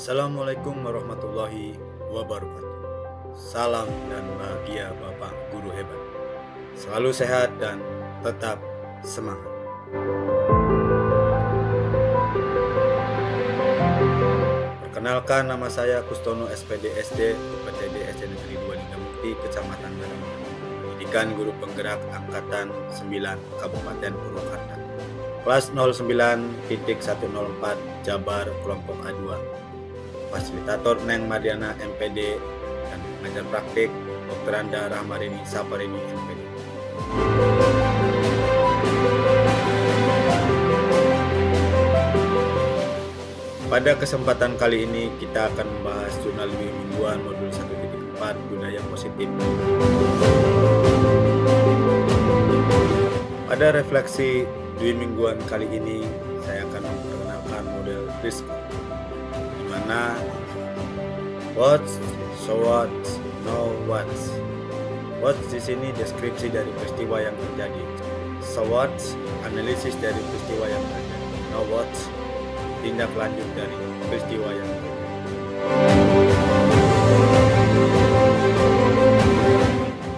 Assalamualaikum warahmatullahi wabarakatuh. Salam dan bahagia Bapak Guru hebat. Selalu sehat dan tetap semangat. Perkenalkan, nama saya Kustono SPD SD UPTD SD Negeri 2 Ligamukti, Kecamatan Barang. Pendidikan Guru Penggerak Angkatan 9 Kabupaten Purwakarta. Kelas 09.104 Jabar kelompok A2. Fasilitator Neng Mariana MPD dan pengajar praktik Dr. Anda Rahmarini Saparini MPD. Pada kesempatan kali ini kita akan membahas jurnal Dwi Mingguan modul 1.4 budaya positif. Pada refleksi Dwi Mingguan kali ini saya akan memperkenalkan model Briscoe, di mana what's, so what, know what's. What's di sini deskripsi dari peristiwa yang terjadi. So what, analisis dari peristiwa yang terjadi. Know what, tindak lanjut dari peristiwa yang terjadi.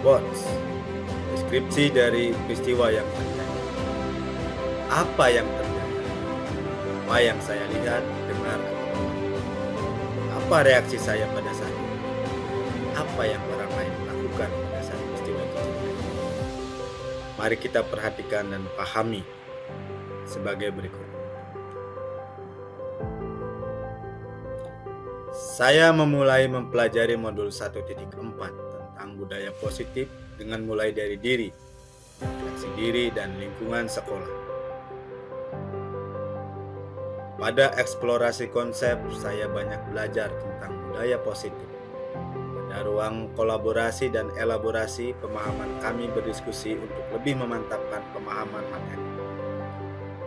What's, deskripsi dari peristiwa yang terjadi. Apa yang terjadi? Apa yang saya lihat, dengar, apa reaksi saya pada saat itu? Apa yang orang lain lakukan pada saat peristiwa itu terjadi? Mari kita perhatikan dan pahami sebagai berikut. Saya memulai mempelajari modul 1.4 tentang budaya positif dengan mulai dari diri, refleksi diri, dan lingkungan sekolah. Pada eksplorasi konsep, saya banyak belajar tentang budaya positif. Pada ruang kolaborasi dan elaborasi, pemahaman kami berdiskusi untuk lebih memantapkan pemahaman materi.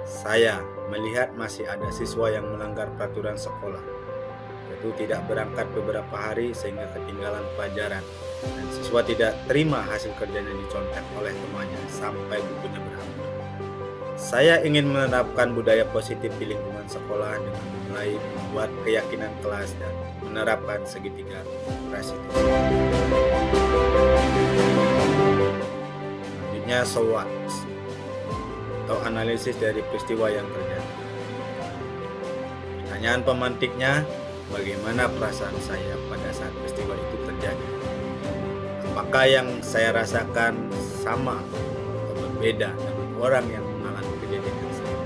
Saya melihat masih ada siswa yang melanggar peraturan sekolah, yaitu tidak berangkat beberapa hari sehingga ketinggalan pelajaran, dan siswa tidak terima hasil kerjanya dicontek oleh temannya sampai bukunya berhamburan. Saya ingin menerapkan budaya positif di lingkungan sekolah dengan mulai membuat keyakinan kelas dan menerapkan segitiga restitusi. Selanjutnya, so what, atau analisis dari peristiwa yang terjadi. Pertanyaan pemantiknya, bagaimana perasaan saya pada saat peristiwa itu terjadi? Apakah yang saya rasakan sama atau berbeda dengan orang yang mengalami kejadian yang sama?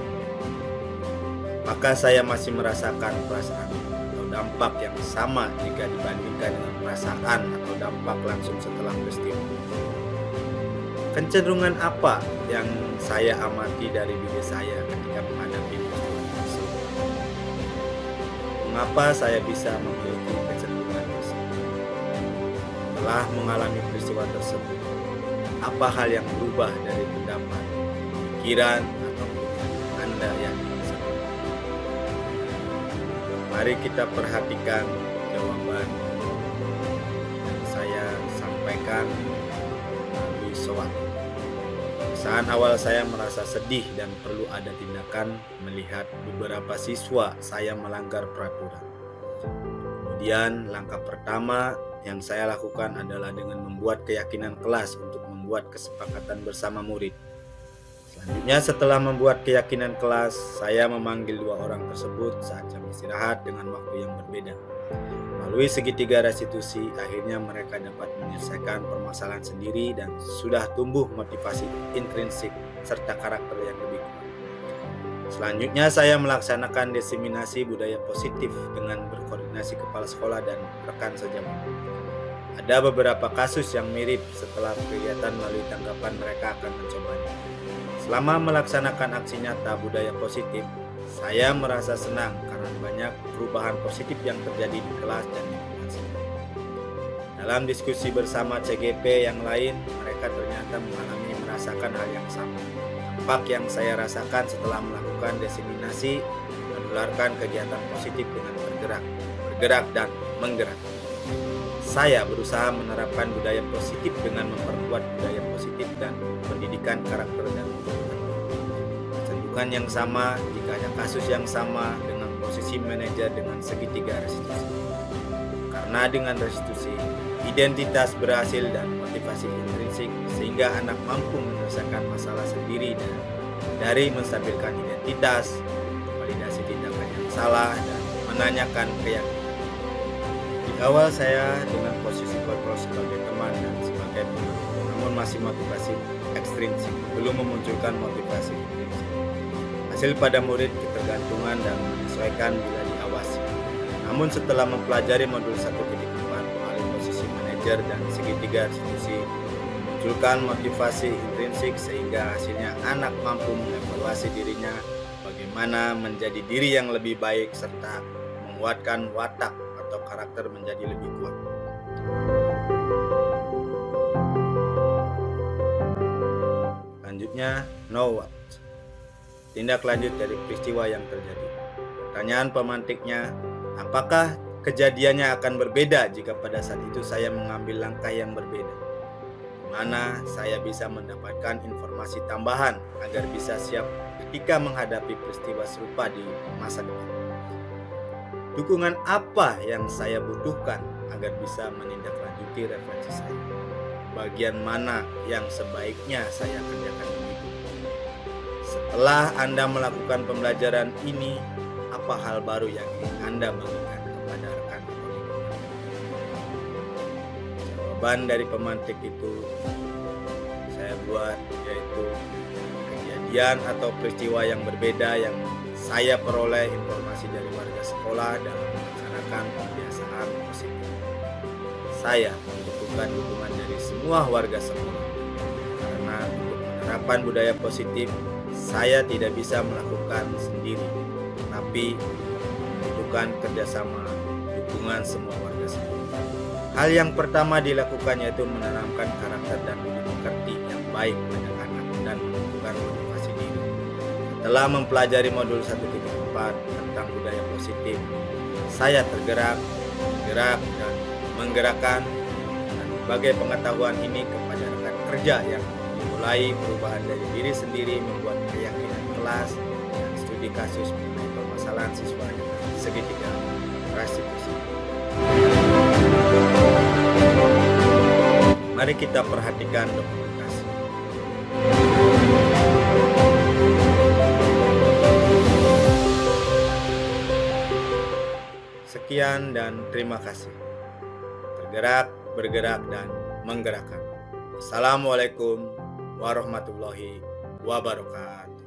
Apakah saya masih merasakan perasaan atau dampak yang sama jika dibandingkan dengan perasaan atau dampak langsung setelah peristiwa? Kecenderungan apa yang saya amati dari diri saya ketika menghadapi peristiwa tersebut? Mengapa saya bisa memiliki kecenderungan tersebut? Setelah mengalami peristiwa tersebut, apa hal yang berubah dari pendapat, pikiran, atau Anda yang tersebut? Mari kita perhatikan jawaban yang saya sampaikan melalui SWOT. Saat awal saya merasa sedih dan perlu ada tindakan melihat beberapa siswa saya melanggar peraturan. Kemudian langkah pertama yang saya lakukan adalah dengan membuat keyakinan kelas untuk membuat kesepakatan bersama murid. Selanjutnya, setelah membuat keyakinan kelas, saya memanggil dua orang tersebut saat jam istirahat dengan waktu yang berbeda. Melalui segitiga restitusi, akhirnya mereka dapat menyelesaikan permasalahan sendiri dan sudah tumbuh motivasi intrinsik serta karakter yang lebih kuat. Selanjutnya, saya melaksanakan diseminasi budaya positif dengan berkoordinasi kepala sekolah dan rekan sejawat. Ada beberapa kasus yang mirip. Setelah kegiatan melalui tanggapan, mereka akan mencobanya. Selama melaksanakan aksi nyata budaya positif, saya merasa senang karena banyak perubahan positif yang terjadi di kelas dan lingkungan sekolah. Dalam diskusi bersama CGP yang lain, mereka ternyata merasakan hal yang sama. Dampak yang saya rasakan setelah melakukan diseminasi menularkan kegiatan positif dengan bergerak dan menggerak. Saya berusaha menerapkan budaya positif dengan memperkuat budaya positif dan pendidikan karakter dan kecenderungan yang sama. Jika ada kasus yang sama dengan posisi posisi manajer dengan segitiga restitusi. Karena dengan restitusi, identitas berhasil dan motivasi intrinsik sehingga anak mampu menyelesaikan masalah sendiri dan dari menstabilkan identitas, validasi tindakan yang salah, dan menanyakan keyakinan. Di awal saya dengan posisi kontrol sebagai teman dan sebagai pemain, namun masih motivasi ekstrinsik, belum memunculkan motivasi intrinsik. Hasil pada murid ketergantungan dan menyesuaikan bila diawasi. Namun setelah mempelajari modul 1.4 melalui posisi manajer dan segitiga restitusi, munculkan motivasi intrinsik sehingga hasilnya anak mampu mengevaluasi dirinya bagaimana menjadi diri yang lebih baik serta menguatkan watak atau karakter menjadi lebih kuat. Selanjutnya, know what. Tindak lanjut dari peristiwa yang terjadi. Pertanyaan pemantiknya, apakah kejadiannya akan berbeda jika pada saat itu saya mengambil langkah yang berbeda? Di mana saya bisa mendapatkan informasi tambahan agar bisa siap ketika menghadapi peristiwa serupa di masa depan. Dukungan apa yang saya butuhkan agar bisa menindaklanjuti refleksi saya? Bagian mana yang sebaiknya saya kerjakan begitu? Setelah Anda melakukan pembelajaran ini, apa hal baru yang ingin Anda bagikan kepada rekan atau lingkungan? Jawaban dari pemantik itu saya buat, yaitu kejadian atau peristiwa yang berbeda yang saya peroleh informasi dari warga sekolah dalam melaksanakan kebiasaan positif. Saya membutuhkan dukungan dari semua warga sekolah karena untuk menerapkan budaya positif saya tidak bisa melakukan sendiri, tapi membutuhkan kerjasama dukungan semua warga sekolah. Hal yang pertama dilakukan yaitu menanamkan karakter dan budi pekerti yang baik pada anak dan menentukan motivasi diri. Setelah mempelajari modul 1.4 tentang budaya positif, saya tergerak, dan menggerakkan dan berbagai pengetahuan ini kepada rekan kerja yang memulai perubahan dari diri sendiri, membuat keyakinan kelas dan studi kasus mengenai permasalahan siswa dengan segitiga restitusi. Mari kita perhatikan dokumentasi. Sekian dan terima kasih. Tergerak, bergerak, dan menggerakkan. Assalamualaikum warahmatullahi wabarakatuh.